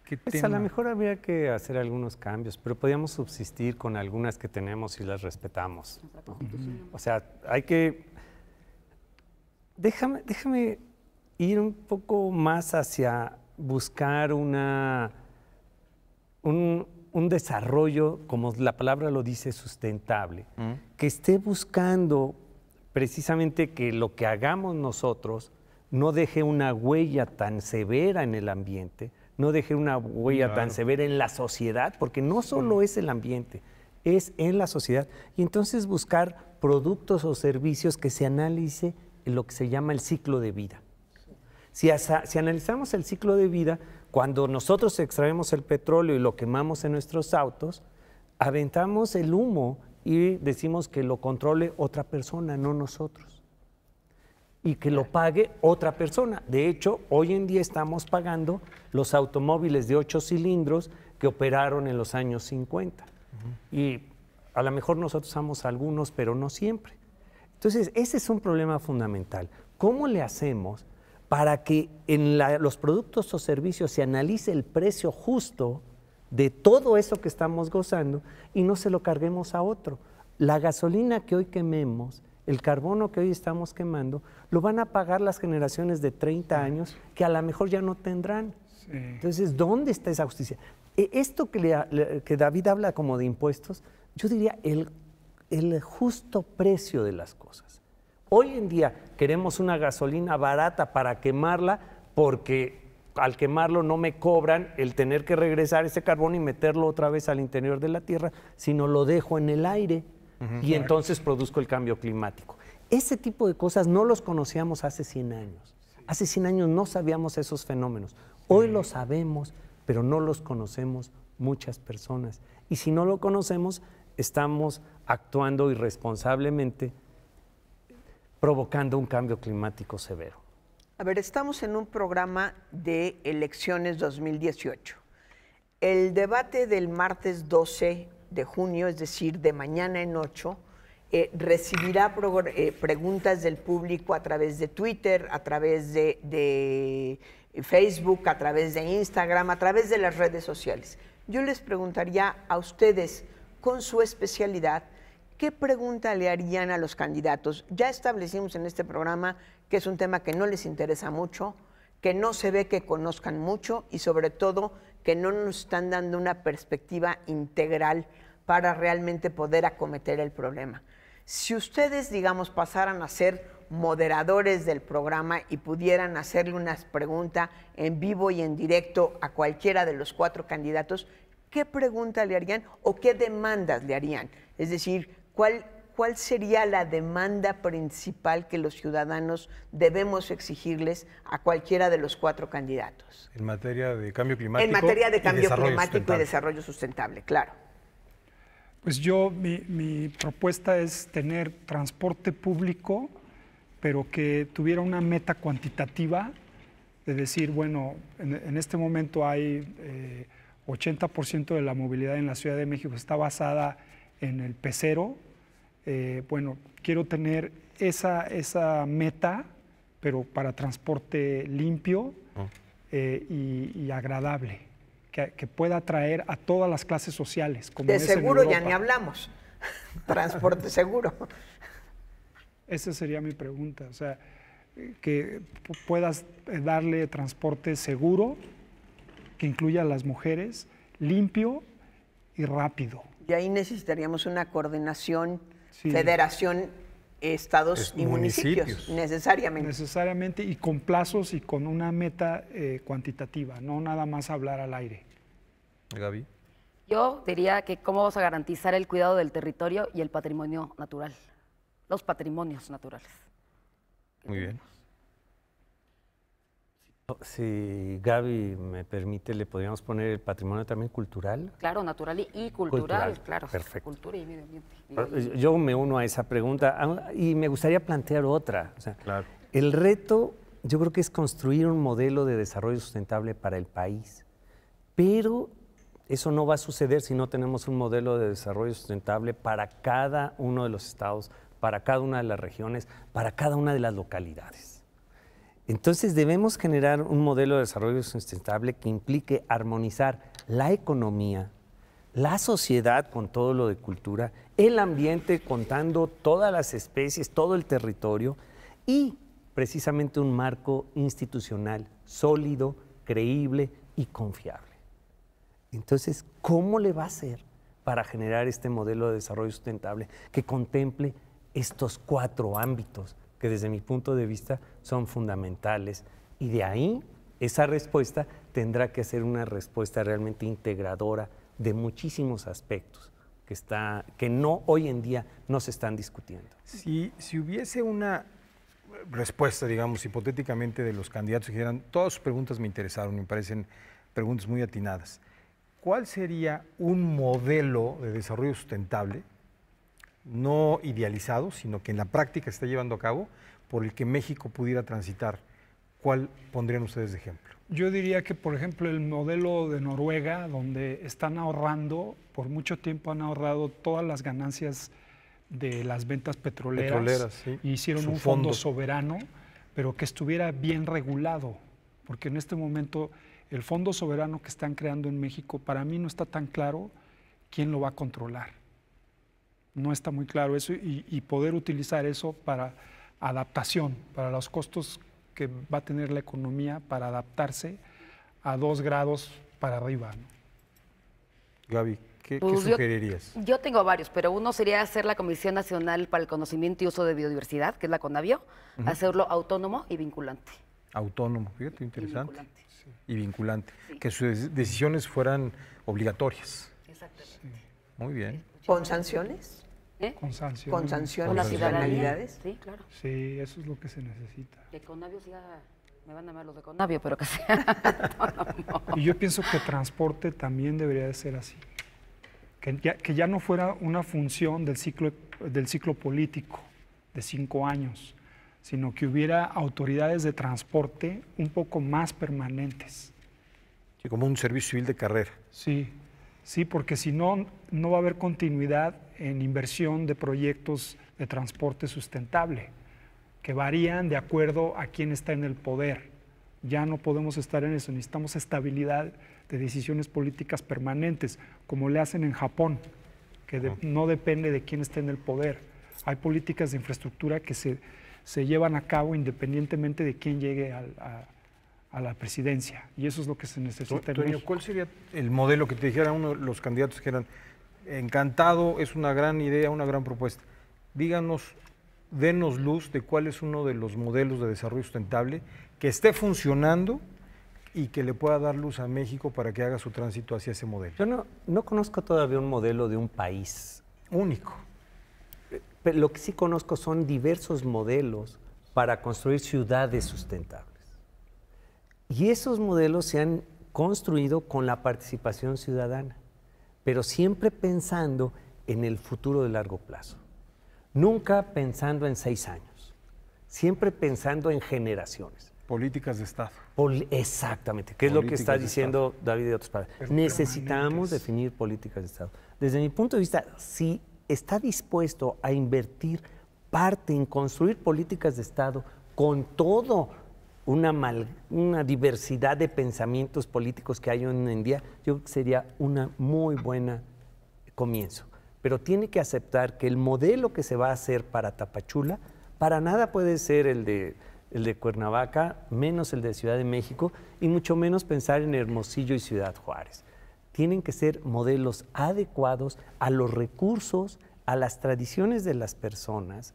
pues tema? A lo mejor habría que hacer algunos cambios, pero podríamos subsistir con algunas que tenemos y las respetamos, ¿no? O sea, hay que... Déjame ir un poco más hacia buscar un desarrollo, como la palabra lo dice, sustentable, que esté buscando precisamente que lo que hagamos nosotros no deje una huella tan severa en el ambiente, no deje una huella tan severa en la sociedad, porque no solo es el ambiente, es en la sociedad. Y entonces buscar productos o servicios que se analice en lo que se llama el ciclo de vida. Si analizamos el ciclo de vida, cuando nosotros extraemos el petróleo y lo quemamos en nuestros autos, aventamos el humo y decimos que lo controle otra persona, no nosotros. Y que lo pague otra persona. De hecho, hoy en día estamos pagando los automóviles de 8 cilindros que operaron en los años 50. Y a lo mejor nosotros usamos algunos, pero no siempre. Entonces, ese es un problema fundamental. ¿Cómo le hacemos para que en los productos o servicios se analice el precio justo de todo eso que estamos gozando y no se lo carguemos a otro? La gasolina que hoy quememos, el carbono que hoy estamos quemando, lo van a pagar las generaciones de 30 años que a lo mejor ya no tendrán. Sí. Entonces, ¿dónde está esa justicia? Esto que David habla como de impuestos, yo diría el justo precio de las cosas. Hoy en día queremos una gasolina barata para quemarla porque al quemarlo no me cobran el tener que regresar ese carbón y meterlo otra vez al interior de la tierra, sino lo dejo en el aire y entonces produzco el cambio climático. Ese tipo de cosas no los conocíamos hace 100 años. Hace 100 años no sabíamos esos fenómenos. Hoy lo sabemos, pero no los conocemos muchas personas. Y si no lo conocemos, estamos actuando irresponsablemente, provocando un cambio climático severo. A ver, estamos en un programa de elecciones 2018. El debate del martes 12 de junio, es decir, de mañana en 8, recibirá preguntas del público a través de Twitter, a través de Facebook, a través de Instagram, a través de las redes sociales. yo les preguntaría a ustedes, con su especialidad, ¿qué pregunta le harían a los candidatos? Ya establecimos en este programa que es un tema que no les interesa mucho, que no se ve que conozcan mucho y sobre todo que no nos están dando una perspectiva integral para realmente poder acometer el problema. Si ustedes, digamos, pasaran a ser moderadores del programa y pudieran hacerle una pregunta en vivo y en directo a cualquiera de los 4 candidatos, ¿qué pregunta le harían o qué demandas le harían? Es decir, ¿cuál sería la demanda principal que los ciudadanos debemos exigirles a cualquiera de los 4 candidatos? En materia de cambio climático. En materia de cambio climático y sustentable. desarrollo sustentable, claro. Pues yo, mi propuesta es tener transporte público, pero que tuviera una meta cuantitativa, de decir, bueno, en este momento hay 80% de la movilidad en la Ciudad de México está basada en el pecero. Bueno, quiero tener esa meta, pero para transporte limpio y agradable, que pueda atraer a todas las clases sociales. Como De es en seguro ya Europa. ni hablamos. Transporte seguro. Esa sería mi pregunta, o sea, que puedas darle transporte seguro, que incluya a las mujeres, limpio y rápido. Y ahí necesitaríamos una coordinación, Sí. federación, estados y municipios, necesariamente. Necesariamente, y con plazos y con una meta cuantitativa, no nada más hablar al aire. Gaby. Yo diría que cómo vamos a garantizar el cuidado del territorio y el patrimonio natural, los patrimonios naturales. Muy bien. Si Gaby me permite, le podríamos poner el patrimonio también cultural. Claro, natural y cultural, Cultural, claro. perfecto. Cultura y medio ambiente. Yo me uno a esa pregunta y me gustaría plantear otra. O sea, Claro. el reto, yo creo que es construir un modelo de desarrollo sustentable para el país, pero eso no va a suceder si no tenemos un modelo de desarrollo sustentable para cada uno de los estados, para cada una de las regiones, para cada una de las localidades. Entonces debemos generar un modelo de desarrollo sustentable que implique armonizar la economía, la sociedad con todo lo de cultura, el ambiente contando todas las especies, todo el territorio y precisamente un marco institucional sólido, creíble y confiable. Entonces, ¿cómo le va a hacer para generar este modelo de desarrollo sustentable que contemple estos 4 ámbitos que desde mi punto de vista son fundamentales? Y de ahí esa respuesta tendrá que ser una respuesta realmente integradora de muchísimos aspectos que no hoy en día no se están discutiendo. Si hubiese una respuesta, digamos, hipotéticamente de los candidatos que dijeran, todas sus preguntas me interesaron, me parecen preguntas muy atinadas, ¿cuál sería un modelo de desarrollo sustentable, no idealizado, sino que en la práctica se está llevando a cabo, por el que México pudiera transitar? ¿Cuál pondrían ustedes de ejemplo? Yo diría que, por ejemplo, el modelo de Noruega, donde están ahorrando, por mucho tiempo han ahorrado todas las ganancias de las ventas petroleras, sí. y hicieron Su un fondo fondo soberano, pero que estuviera bien regulado, porque en este momento el fondo soberano que están creando en México, para mí no está tan claro quién lo va a controlar. No está muy claro eso y poder utilizar eso para adaptación, para los costos que va a tener la economía para adaptarse a 2 grados para arriba, ¿no? Gaby, ¿qué Pues sugerirías? Yo tengo varios, pero uno sería hacer la Comisión Nacional para el Conocimiento y Uso de Biodiversidad, que es la CONABIO, hacerlo autónomo y vinculante. Autónomo, fíjate, interesante. vinculante. Y vinculante. Sí. Que sus decisiones fueran obligatorias. Exactamente. Muy bien. ¿Con sanciones? ¿Eh? Con sanciones. Con sanciones. Con la Con ciudadanía. penalidades. Sí, claro. Sí, eso es lo que se necesita. Que Conavio siga, me van a llamar los de Conavio, pero que sea autónomo. Y yo pienso que transporte también debería de ser así. Que ya no fuera una función del ciclo político de 5 años, sino que hubiera autoridades de transporte un poco más permanentes. Sí, como un servicio civil de carrera. Sí, sí, porque si no, no va a haber continuidad en inversión de proyectos de transporte sustentable, que varían de acuerdo a quién está en el poder. Ya no podemos estar en eso, necesitamos estabilidad de decisiones políticas permanentes, como le hacen en Japón, que no depende de quién esté en el poder. Hay políticas de infraestructura que se llevan a cabo independientemente de quién llegue a la presidencia, y eso es lo que se necesita en Toño, México. ¿cuál sería el modelo que te dijera uno de los candidatos que eran encantado, es una gran idea, una gran propuesta? Díganos, denos luz de cuál es uno de los modelos de desarrollo sustentable que esté funcionando y que le pueda dar luz a México para que haga su tránsito hacia ese modelo. Yo no conozco todavía un modelo de un país Único. pero lo que sí conozco son diversos modelos para construir ciudades sustentables. Y esos modelos se han construido con la participación ciudadana, pero siempre pensando en el futuro de largo plazo. Nunca pensando en 6 años, siempre pensando en generaciones. Políticas de Estado. Exactamente, que es lo que está Políticas de diciendo David y otros padres. Pero Necesitamos permanentes. definir políticas de Estado. Desde mi punto de vista, si está dispuesto a invertir parte en construir políticas de Estado con todo una diversidad de pensamientos políticos que hay hoy en día, yo creo que sería una muy buena comienzo. Pero tiene que aceptar que el modelo que se va a hacer para Tapachula, para nada puede ser el de Cuernavaca, menos el de Ciudad de México, y mucho menos pensar en Hermosillo y Ciudad Juárez. Tienen que ser modelos adecuados a los recursos, a las tradiciones de las personas,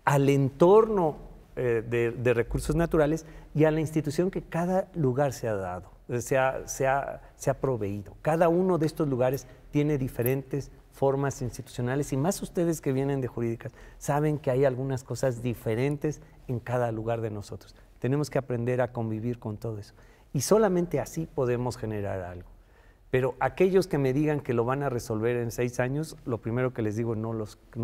al entorno de recursos naturales y a la institución que cada lugar se ha dado, se ha proveído. Cada uno de estos lugares tiene diferentes formas institucionales y más ustedes que vienen de jurídicas saben que hay algunas cosas diferentes en cada lugar de nosotros. Tenemos que aprender a convivir con todo eso y solamente así podemos generar algo. Pero aquellos que me digan que lo van a resolver en 6 años, lo primero que les digo, no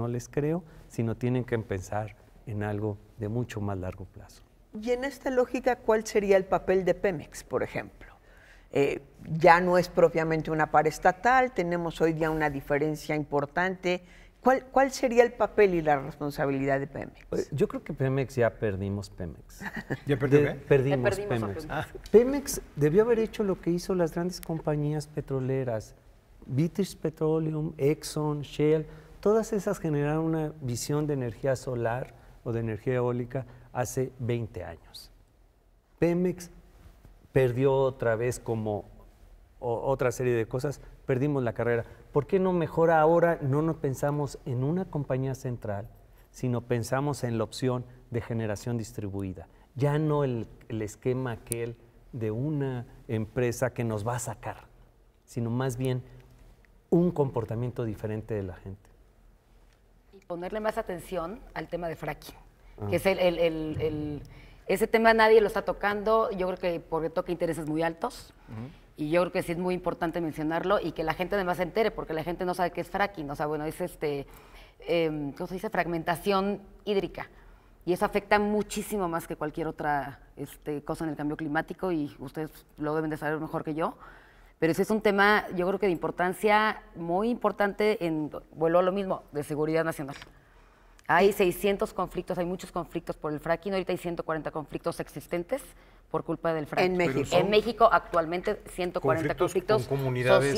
les creo, sino tienen que pensar en algo de mucho más largo plazo. Y en esta lógica, ¿cuál sería el papel de Pemex, por ejemplo? Ya no es propiamente una paraestatal, tenemos hoy día una diferencia importante. ¿Cuál sería el papel y la responsabilidad de Pemex? Yo creo que Pemex ya perdimos Pemex. ¿Ya perdió qué? Perdimos Ya perdimos Pemex. a Pemex. Pemex debió haber hecho lo que hizo las grandes compañías petroleras, British Petroleum, Exxon, Shell, todas esas generaron una visión de energía solar o de energía eólica hace 20 años. Pemex perdió otra vez como otra serie de cosas, perdimos la carrera. ¿Por qué no mejor ahora no pensamos en una compañía central, sino pensamos en la opción de generación distribuida? Ya no el esquema aquel de una empresa que nos va a sacar, sino más bien un comportamiento diferente de la gente. Y ponerle más atención al tema de fracking, que es ese tema nadie lo está tocando, yo creo que porque toca intereses muy altos, y yo creo que sí es muy importante mencionarlo y que la gente además se entere, porque la gente no sabe qué es fracking, o sea, bueno, es ¿cómo se dice? Fragmentación hídrica, y eso afecta muchísimo más que cualquier otra cosa en el cambio climático, y ustedes lo deben de saber mejor que yo, pero ese es un tema, yo creo que de importancia muy importante, vuelvo a lo mismo, de seguridad nacional. Hay 600 conflictos, hay muchos conflictos por el fracking, ahorita hay 140 conflictos existentes por culpa del fracking. En México. En México actualmente 140 conflictos con comunidades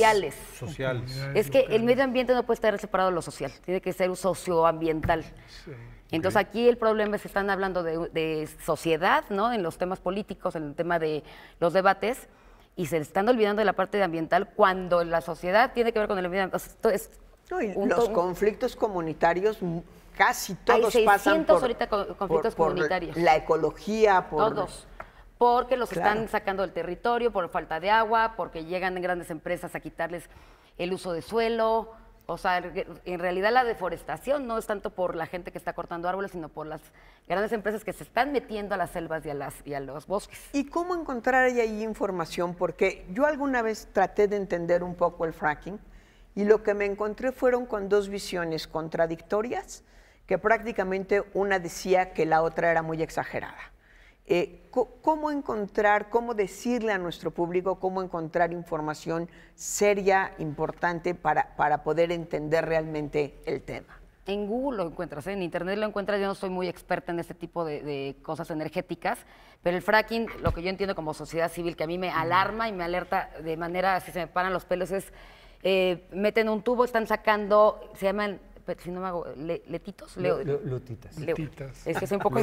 sociales. Es que el medio ambiente no puede estar separado de lo social, tiene que ser socioambiental. Entonces aquí el problema es que están hablando de sociedad, ¿no? En los temas políticos, en el tema de los debates, y se están olvidando de la parte de ambiental cuando la sociedad tiene que ver con el medio ambiente. No, y los conflictos comunitarios casi todos hay 600 pasan por, ahorita conflictos por comunitarios. La ecología, por... Todos. Porque los Claro. están sacando del territorio por falta de agua, porque llegan grandes empresas a quitarles el uso de suelo. O sea, en realidad la deforestación no es tanto por la gente que está cortando árboles, sino por las grandes empresas que se están metiendo a las selvas y a los bosques. ¿Y cómo encontrar ahí información? Porque yo alguna vez traté de entender un poco el fracking y lo que me encontré fueron con 2 visiones contradictorias, que prácticamente una decía que la otra era muy exagerada. ¿Cómo encontrar, cómo decirle a nuestro público, cómo encontrar información seria, importante para poder entender realmente el tema? En Google lo encuentras, en Internet lo encuentras. Yo no soy muy experta en este tipo de cosas energéticas, pero el fracking, lo que yo entiendo como sociedad civil, que a mí me alarma y me alerta de manera, así se me paran los pelos, es meten un tubo, están sacando, se llaman, si no me hago, letitos. Lutitas. Letitas. Es que soy un poco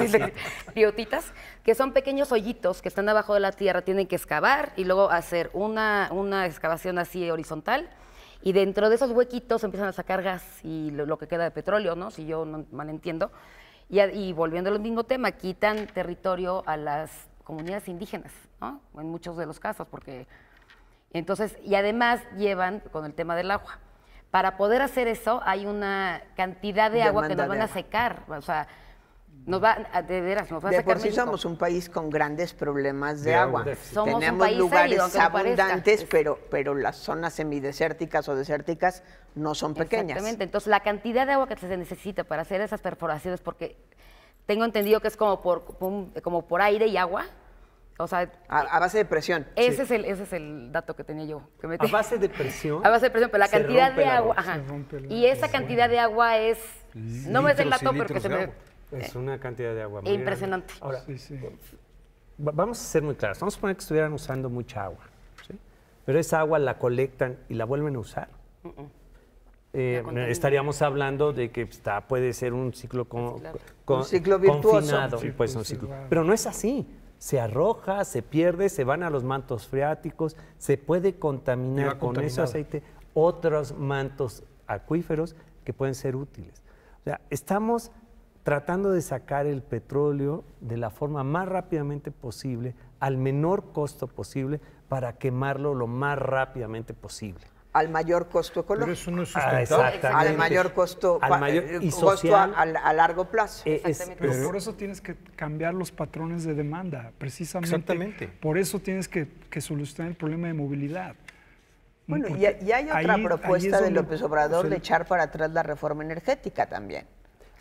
liotitas, que son pequeños hoyitos que están abajo de la tierra, tienen que excavar y luego hacer una excavación así horizontal. Y dentro de esos huequitos empiezan a sacar gas y lo que queda de petróleo, ¿no? Si yo no mal entiendo. Y volviendo al mismo tema, quitan territorio a las comunidades indígenas, ¿no? En muchos de los casos, porque entonces, y además llevan con el tema del agua. Para poder hacer eso hay una cantidad de agua que nos van a secar, o sea, nos va a De secar por sí México. somos un país con grandes problemas de agua. Somos un Tenemos país lugares árido, aunque no abundantes, parezca. pero las zonas semidesérticas o desérticas no son pequeñas. Exactamente, entonces la cantidad de agua que se necesita para hacer esas perforaciones, porque tengo entendido que es como por aire y agua, o sea, A base de presión. ese es el dato que tenía yo. Que metí. A base de presión. A base de presión, pero la se cantidad rompe de la agua, roca. ajá. Se rompe la Y esa cantidad de agua es, no me sé el litros y dato, pero que litros se de me... agua. Es una cantidad de agua muy Impresionante. grande. Ahora, Sí, sí. vamos a ser muy claros. Vamos a suponer que estuvieran usando mucha agua, ¿sí? Pero esa agua la colectan y la vuelven a usar. Estaríamos hablando de que puede ser un ciclo Un ciclo virtuoso. confinado, Sí, pues, un pues, ciclo. claro. Pero no es así. Se arroja, se pierde, se van a los mantos freáticos, se puede contaminar Ya con ese contaminado. aceite otros mantos acuíferos que pueden ser útiles. O sea, estamos tratando de sacar el petróleo de la forma más rápidamente posible, al menor costo posible, para quemarlo lo más rápidamente posible. Al mayor costo Pero ecológico. eso no es sustentable. Exactamente. Al mayor costo, Al mayor- y costo social. a largo plazo. Exactamente. Pero por eso tienes que cambiar los patrones de demanda, precisamente. Exactamente. Por eso tienes que solucionar el problema de movilidad. Bueno, Porque y hay otra ahí propuesta es de donde- López Obrador o sea, de echar para atrás la reforma energética también.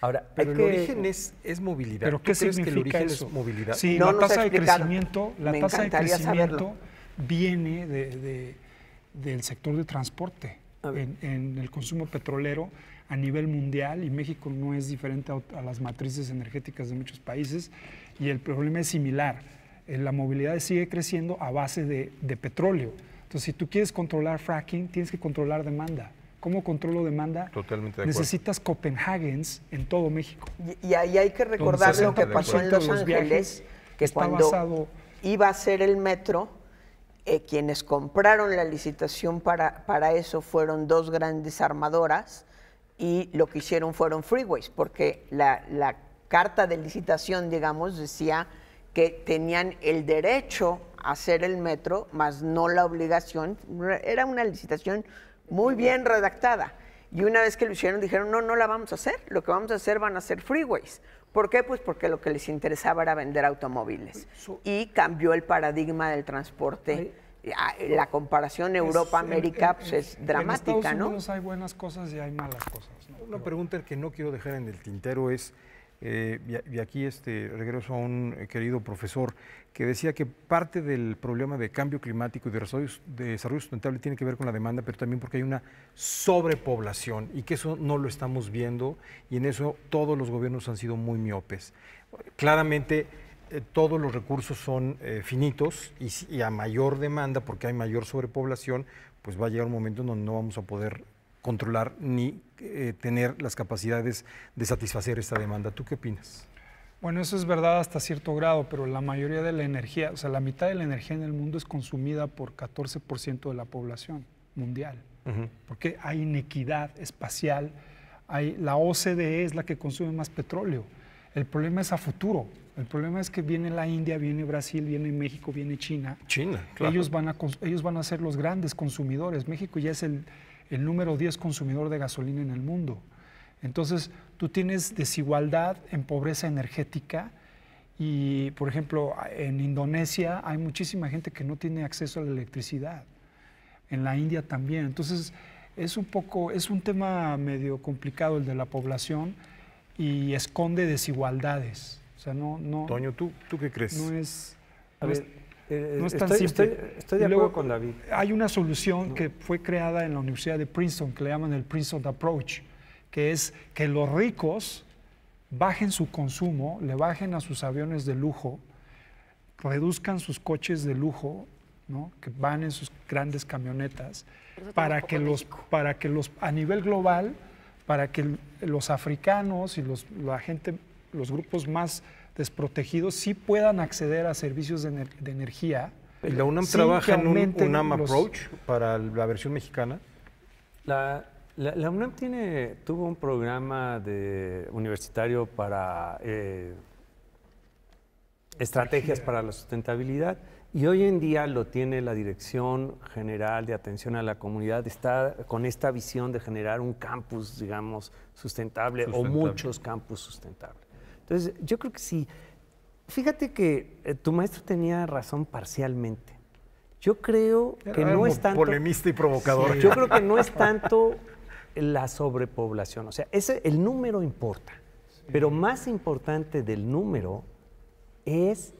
Ahora, Pero hay el que- origen es movilidad. ¿Pero ¿Tú qué crees que el significa origen eso? es movilidad? Sí, No la nos ha tasa de explicado. crecimiento, Me encantaría saberlo. viene del sector de transporte. En el consumo petrolero a nivel mundial, y México no es diferente a las matrices energéticas de muchos países, y el problema es similar. La movilidad sigue creciendo a base de petróleo. Entonces, si tú quieres controlar fracking, tienes que controlar demanda. ¿Cómo controlo demanda? Totalmente de acuerdo. Necesitas Copenhagens en todo México. Y ahí hay que recordar Donde lo que pasó en 60% Los de los Ángeles, viajes que está cuando basado- iba a ser el metro, quienes compraron la licitación para eso fueron dos grandes armadoras y lo que hicieron fueron freeways, porque la carta de licitación, digamos, decía que tenían el derecho a hacer el metro, más no la obligación. Era una licitación muy bien redactada. Y una vez que lo hicieron, dijeron, no la vamos a hacer. Lo que vamos a hacer van a ser freeways. ¿Por qué? Pues porque lo que les interesaba era vender automóviles. Y cambió el paradigma del transporte. La comparación Europa-América pues, es dramática, en Estados ¿no? Unidos hay buenas cosas y hay malas cosas, ¿no? Una pregunta que no quiero dejar en el tintero es, y aquí regreso a un querido profesor que decía que parte del problema de cambio climático y de desarrollo sustentable tiene que ver con la demanda, pero también porque hay una sobrepoblación y que eso no lo estamos viendo y en eso todos los gobiernos han sido muy miopes. Claramente todos los recursos son finitos y a mayor demanda, porque hay mayor sobrepoblación, pues va a llegar un momento en donde no vamos a poder controlar ni tener las capacidades de satisfacer esta demanda. ¿Tú qué opinas? Bueno, eso es verdad hasta cierto grado, pero la mayoría de la energía, o sea, la mitad de la energía en el mundo es consumida por 14% de la población mundial, porque hay inequidad espacial, la OCDE es la que consume más petróleo. El problema es a futuro. El problema es que viene la India, viene Brasil, viene México, viene China. China, claro. Ellos van a ser los grandes consumidores. México ya es el número 10 consumidor de gasolina en el mundo. Entonces, tú tienes desigualdad en pobreza energética y, por ejemplo, en Indonesia hay muchísima gente que no tiene acceso a la electricidad. En la India también. Entonces, es un tema medio complicado el de la población y esconde desigualdades. O sea, no. Toño, ¿tú qué crees? No es. A no ver, no es tan simple. Estoy de Y luego, acuerdo con David. Hay una solución que fue creada en la Universidad de Princeton, que le llaman el Princeton Approach, que es que los ricos bajen su consumo, le bajen a sus aviones de lujo, reduzcan sus coches de lujo, ¿no? Que van en sus grandes camionetas, para que los a nivel global, para que los africanos y la gente, los grupos más desprotegidos sí puedan acceder a servicios de energía. ¿Y la UNAM trabaja en un UNAM Approach para la versión mexicana? La UNAM tuvo un programa universitario para estrategias para la sustentabilidad, y hoy en día lo tiene la Dirección General de Atención a la Comunidad. Está con esta visión de generar un campus, digamos, sustentable o muchos campus sustentables. Entonces, yo creo que sí. Fíjate que tu maestro tenía razón parcialmente. Yo creo que no es tanto... Polemista y provocador. Sí, yo creo que no es tanto la sobrepoblación. O sea, el número importa, pero más importante del número es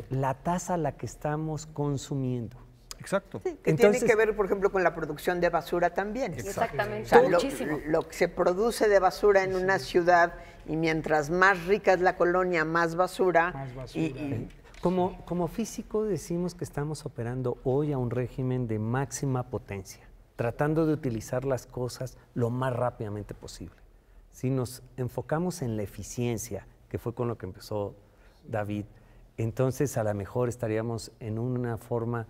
la tasa a la que estamos consumiendo. Exacto. Sí, que tiene que ver, por ejemplo, con la producción de basura también. Exactamente, o sea, muchísimo. Lo que se produce de basura en una ciudad, y mientras más rica es la colonia, más basura. Más basura. Como físico decimos que estamos operando hoy a un régimen de máxima potencia, tratando de utilizar las cosas lo más rápidamente posible. Si nos enfocamos en la eficiencia, que fue con lo que empezó David, entonces a lo mejor estaríamos en una forma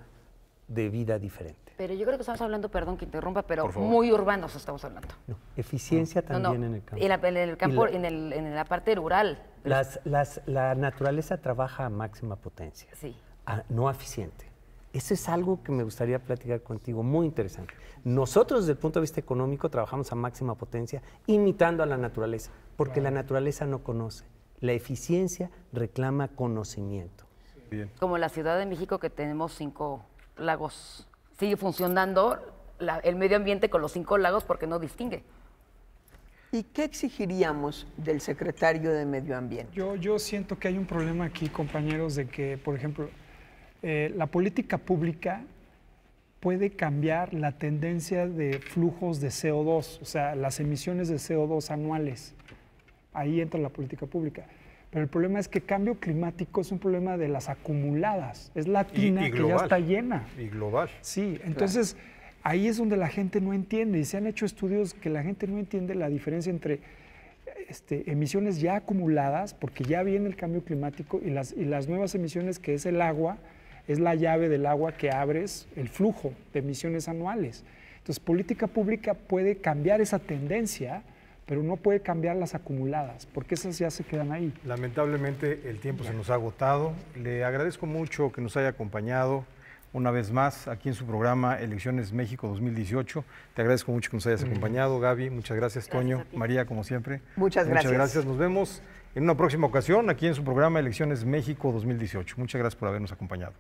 de vida diferente. Pero yo creo que estamos hablando, perdón que interrumpa, pero muy urbanos estamos hablando. No, eficiencia también en el campo. En el campo, en la parte rural. La naturaleza trabaja a máxima potencia, Sí. No eficiente. Eso es algo que me gustaría platicar contigo, muy interesante. Nosotros, desde el punto de vista económico, trabajamos a máxima potencia, imitando a la naturaleza, porque la naturaleza no conoce. La eficiencia reclama conocimiento. Bien. Como la Ciudad de México, que tenemos 5 lagos. Sigue funcionando el medio ambiente con los 5 lagos porque no distingue. ¿Y qué exigiríamos del secretario de Medio Ambiente? Yo siento que hay un problema aquí, compañeros, de que, por ejemplo, la política pública puede cambiar la tendencia de flujos de CO2, o sea, las emisiones de CO2 anuales. Ahí entra la política pública. Pero el problema es que cambio climático es un problema de las acumuladas. Es la tina que ya está llena. Y global. Sí, entonces ahí es donde la gente no entiende. Y se han hecho estudios que la gente no entiende la diferencia entre emisiones ya acumuladas, porque ya viene el cambio climático, y las nuevas emisiones, que es el agua, es la llave del agua que abres el flujo de emisiones anuales. Entonces, política pública puede cambiar esa tendencia, pero no puede cambiar las acumuladas, porque esas ya se quedan ahí. Lamentablemente el tiempo se nos ha agotado. Le agradezco mucho que nos haya acompañado una vez más aquí en su programa Elecciones México 2018. Te agradezco mucho que nos hayas acompañado, Gaby. Muchas gracias, Toño. María, como siempre. Muchas gracias. Muchas gracias. Nos vemos en una próxima ocasión aquí en su programa Elecciones México 2018. Muchas gracias por habernos acompañado.